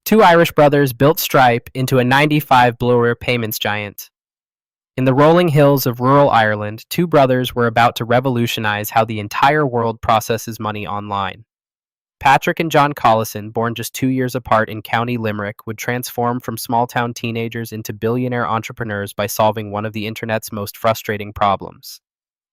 Two Irish brothers built Stripe into a 95 blower payments giant. In the rolling hills of rural Ireland, two brothers were about to revolutionize how the entire world processes money online. Patrick and John Collison, born just 2 years apart in County Limerick, would transform from small-town teenagers into billionaire entrepreneurs by solving one of the internet's most frustrating problems.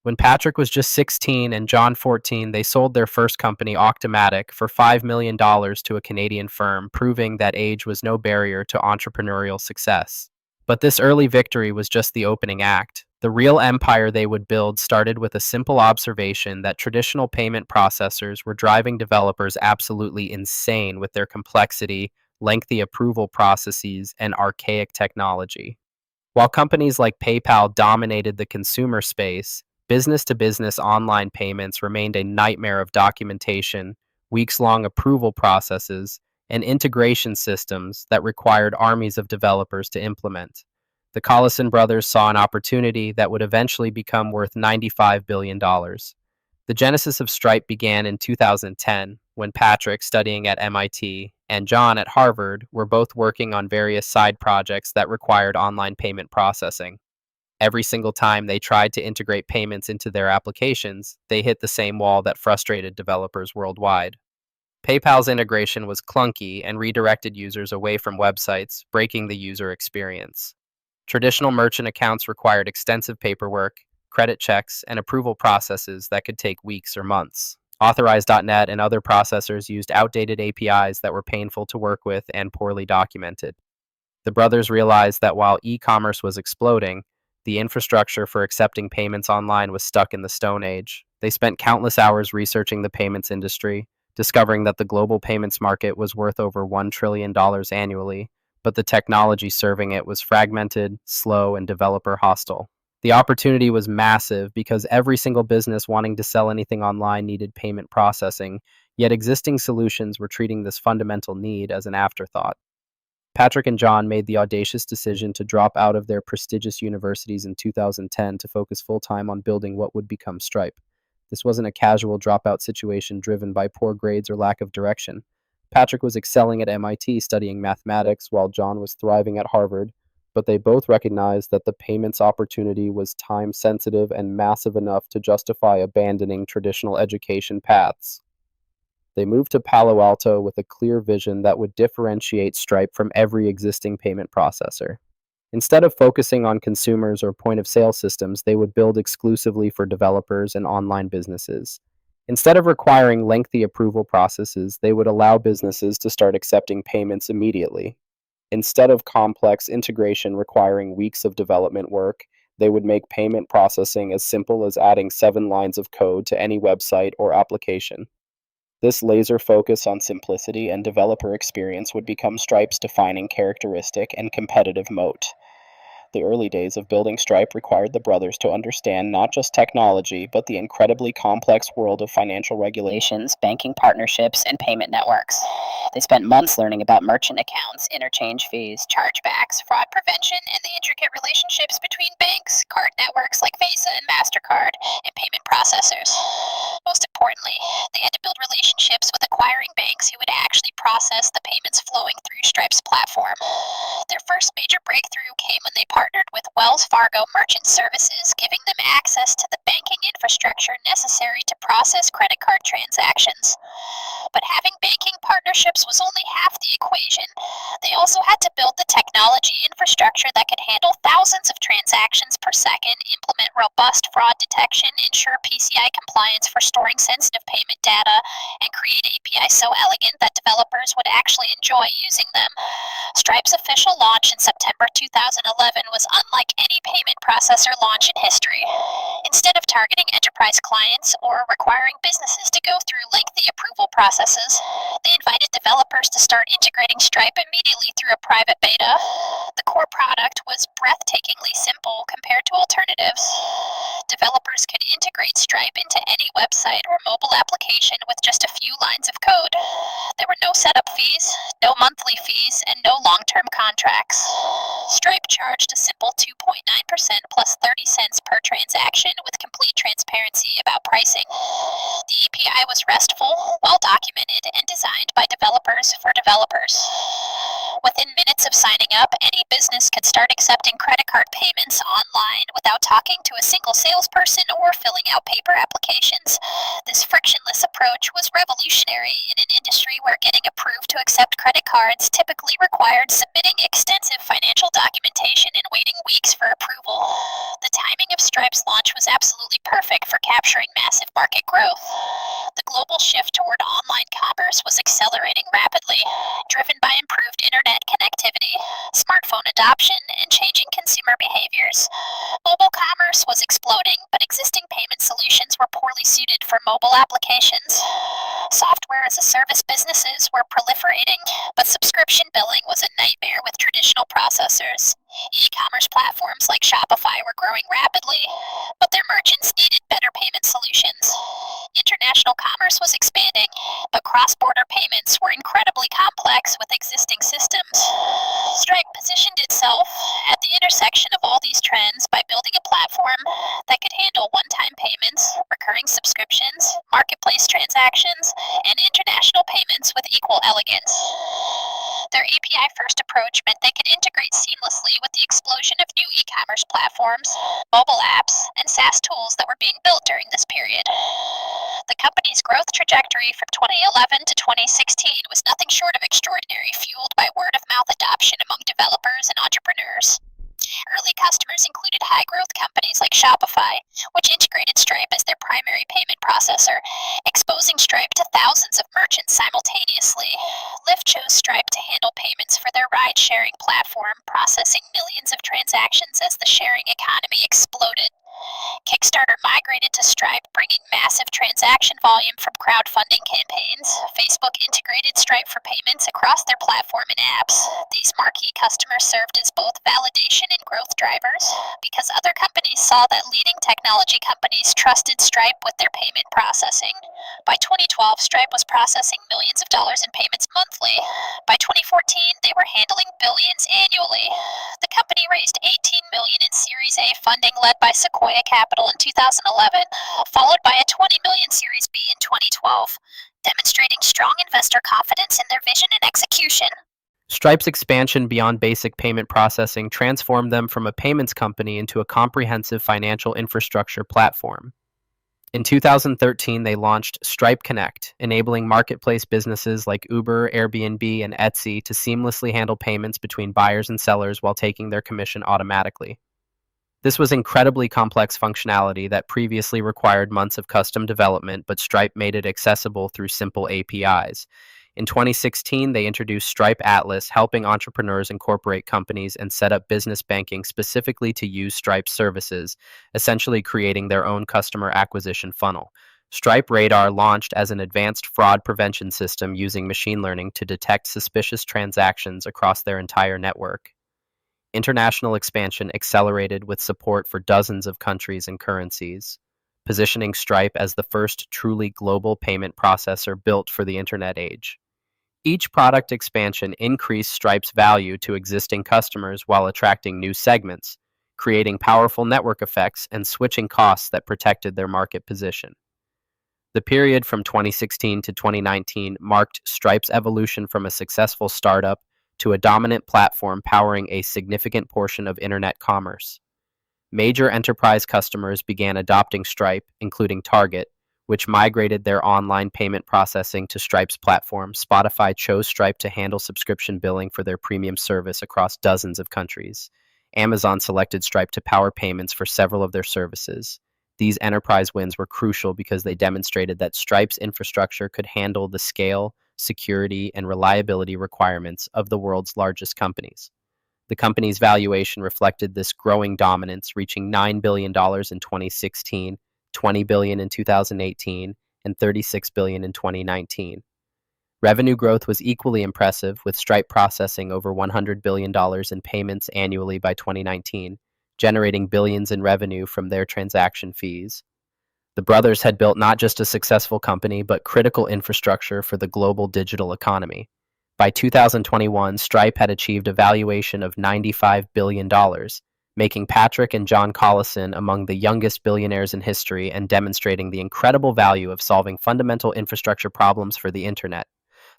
When Patrick was just 16 and John 14, they sold their first company, Octomatic, for $5 million to a Canadian firm, proving that age was no barrier to entrepreneurial success. But this early victory was just the opening act. The real empire they would build started with a simple observation that traditional payment processors were driving developers absolutely insane with their complexity, lengthy approval processes, and archaic technology. While companies like PayPal dominated the consumer space, business-to-business online payments remained a nightmare of documentation, weeks-long approval processes, and integration systems that required armies of developers to implement. The Collison brothers saw an opportunity that would eventually become worth $95 billion. The genesis of Stripe began in 2010, when Patrick, studying at MIT, and John at Harvard were both working on various side projects that required online payment processing. Every single time they tried to integrate payments into their applications, they hit the same wall that frustrated developers worldwide. PayPal's integration was clunky and redirected users away from websites, breaking the user experience. Traditional merchant accounts required extensive paperwork, credit checks, and approval processes that could take weeks or months. Authorize.net and other processors used outdated APIs that were painful to work with and poorly documented. The brothers realized that while e-commerce was exploding, the infrastructure for accepting payments online was stuck in the Stone Age. They spent countless hours researching the payments industry, discovering that the global payments market was worth over $1 trillion annually, but the technology serving it was fragmented, slow, and developer hostile. The opportunity was massive because every single business wanting to sell anything online needed payment processing, yet existing solutions were treating this fundamental need as an afterthought. Patrick and John made the audacious decision to drop out of their prestigious universities in 2010 to focus full-time on building what would become Stripe. This wasn't a casual dropout situation driven by poor grades or lack of direction. Patrick was excelling at MIT studying mathematics while John was thriving at Harvard, but they both recognized that the payments opportunity was time-sensitive and massive enough to justify abandoning traditional education paths. They moved to Palo Alto with a clear vision that would differentiate Stripe from every existing payment processor. Instead of focusing on consumers or point-of-sale systems, they would build exclusively for developers and online businesses. Instead of requiring lengthy approval processes, they would allow businesses to start accepting payments immediately. Instead of complex integration requiring weeks of development work, they would make payment processing as simple as adding 7 lines of code to any website or application. This laser focus on simplicity and developer experience would become Stripe's defining characteristic and competitive moat. The early days of building Stripe required the brothers to understand not just technology, but the incredibly complex world of financial regulations, banking partnerships, and payment networks. They spent months learning about merchant accounts, interchange fees, chargebacks, fraud prevention, and the intricate relationships between banks, card networks like Visa and MasterCard, and payment processors. Most importantly, they had to build relationships with acquiring banks who would actually process the payments flowing through Stripe's platform. Their first major breakthrough came when they partnered with Wells Fargo Merchant Services, giving them access to the banking infrastructure necessary to process credit card transactions. But having banking partnerships was only half the equation. They also had to build the technology infrastructure that could handle thousands of transactions per second, implement robust fraud detection, ensure PCI compliance for storing sensitive payment data, and create APIs so elegant that developers would actually enjoy using them. Stripe's official launch in September 2011 was unlike any payment processor launch in history. Instead of targeting enterprise clients or requiring businesses to go through lengthy approval processes, they invited developers to start integrating Stripe immediately through a private beta. The core product was breathtakingly simple compared to alternatives. Developers could integrate Stripe into any website or mobile application with just a few lines of code. There were no setup fees, no monthly fees, and no long-term contracts. Stripe charged a simple 2.9% plus 30 cents per transaction with complete transparency about pricing. The API was RESTful, well-documented, and designed by developers for developers. Within minutes of signing up, any business could start accepting credit card payments online without talking to a single salesperson or filling out paper applications. This frictionless approach was revolutionary in an industry where getting approved to accept credit cards typically required submitting extensive financial documentation and waiting weeks for approval. The timing of Stripe's launch was absolutely perfect for capturing massive market growth. The global shift toward online commerce was accelerating rapidly, driven by improved internet connectivity, smartphone adoption, and changing consumer behaviors. Mobile commerce was exploding, but existing payment solutions were poorly suited for mobile applications. Software as a service businesses were proliferating, but subscription billing was a nightmare with traditional processors. E-commerce platforms like Shopify were growing rapidly, but their merchants needed better payment solutions. International commerce was expanding, but cross-border payments were incredibly complex with existing systems. Stripe positioned itself at the intersection of all these trends by building a platform that could handle one-time payments, recurring subscriptions, marketplace transactions, and international payments with equal elegance. Their API-first approach meant they could integrate seamlessly with the explosion of new e-commerce platforms, mobile apps, and SaaS tools that were being built during this period. The company's growth trajectory from 2011 to 2016 was nothing short of extraordinary, fueled by word-of-mouth adoption among developers and entrepreneurs. Early customers included high-growth companies like Shopify, which integrated Stripe as their primary payment processor, exposing Stripe to thousands of merchants simultaneously. Lyft chose Stripe to handle payments for their ride-sharing platform, processing millions of transactions as the sharing economy exploded. Kickstarter migrated to Stripe, bringing massive transaction volume from crowdfunding campaigns. Facebook integrated Stripe for payments across their platform and apps. These marquee customers served as both validation and growth drivers, because other companies saw that leading technology companies trusted Stripe with their payment processing. By 2012, Stripe was processing millions of dollars in payments monthly. By 2014, they were handling billions annually. The company raised $18 million in Series A funding led by Sequoia Capital in 2011, followed by a $20 million Series B in 2012, demonstrating strong investor confidence in their vision and execution. Stripe's expansion beyond basic payment processing transformed them from a payments company into a comprehensive financial infrastructure platform. In 2013, they launched Stripe Connect, enabling marketplace businesses like Uber, Airbnb, and Etsy to seamlessly handle payments between buyers and sellers while taking their commission automatically. This was incredibly complex functionality that previously required months of custom development, but Stripe made it accessible through simple APIs. In 2016, they introduced Stripe Atlas, helping entrepreneurs incorporate companies and set up business banking specifically to use Stripe services, essentially creating their own customer acquisition funnel. Stripe Radar launched as an advanced fraud prevention system using machine learning to detect suspicious transactions across their entire network. International expansion accelerated with support for dozens of countries and currencies, positioning Stripe as the first truly global payment processor built for the internet age. Each product expansion increased Stripe's value to existing customers while attracting new segments, creating powerful network effects and switching costs that protected their market position. The period from 2016 to 2019 marked Stripe's evolution from a successful startup to a dominant platform powering a significant portion of internet commerce. Major enterprise customers began adopting Stripe, including Target, which migrated their online payment processing to Stripe's platform. Spotify chose Stripe to handle subscription billing for their premium service across dozens of countries. Amazon selected Stripe to power payments for several of their services. These enterprise wins were crucial because they demonstrated that Stripe's infrastructure could handle the scale, security, and reliability requirements of the world's largest companies. The company's valuation reflected this growing dominance, reaching $9 billion in 2016, $20 billion in 2018, and $36 billion in 2019. Revenue growth was equally impressive, with Stripe processing over $100 billion in payments annually by 2019, generating billions in revenue from their transaction fees. The brothers had built not just a successful company, but critical infrastructure for the global digital economy. By 2021, Stripe had achieved a valuation of $95 billion, making Patrick and John Collison among the youngest billionaires in history and demonstrating the incredible value of solving fundamental infrastructure problems for the internet.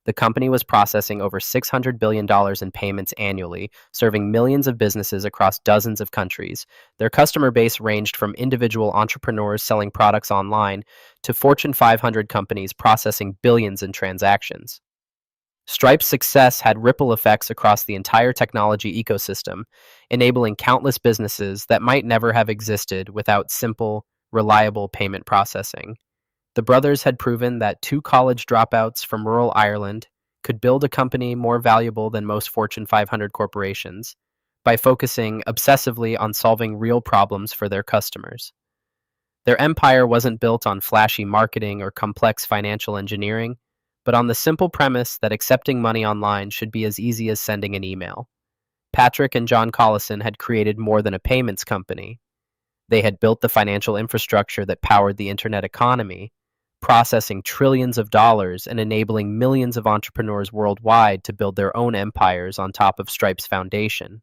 The company was processing over $600 billion in payments annually, serving millions of businesses across dozens of countries. Their customer base ranged from individual entrepreneurs selling products online to Fortune 500 companies processing billions in transactions. Stripe's success had ripple effects across the entire technology ecosystem, enabling countless businesses that might never have existed without simple, reliable payment processing. The brothers had proven that two college dropouts from rural Ireland could build a company more valuable than most Fortune 500 corporations by focusing obsessively on solving real problems for their customers. Their empire wasn't built on flashy marketing or complex financial engineering, but on the simple premise that accepting money online should be as easy as sending an email. Patrick and John Collison had created more than a payments company. They had built the financial infrastructure that powered the internet economy, processing trillions of dollars and enabling millions of entrepreneurs worldwide to build their own empires on top of Stripe's foundation.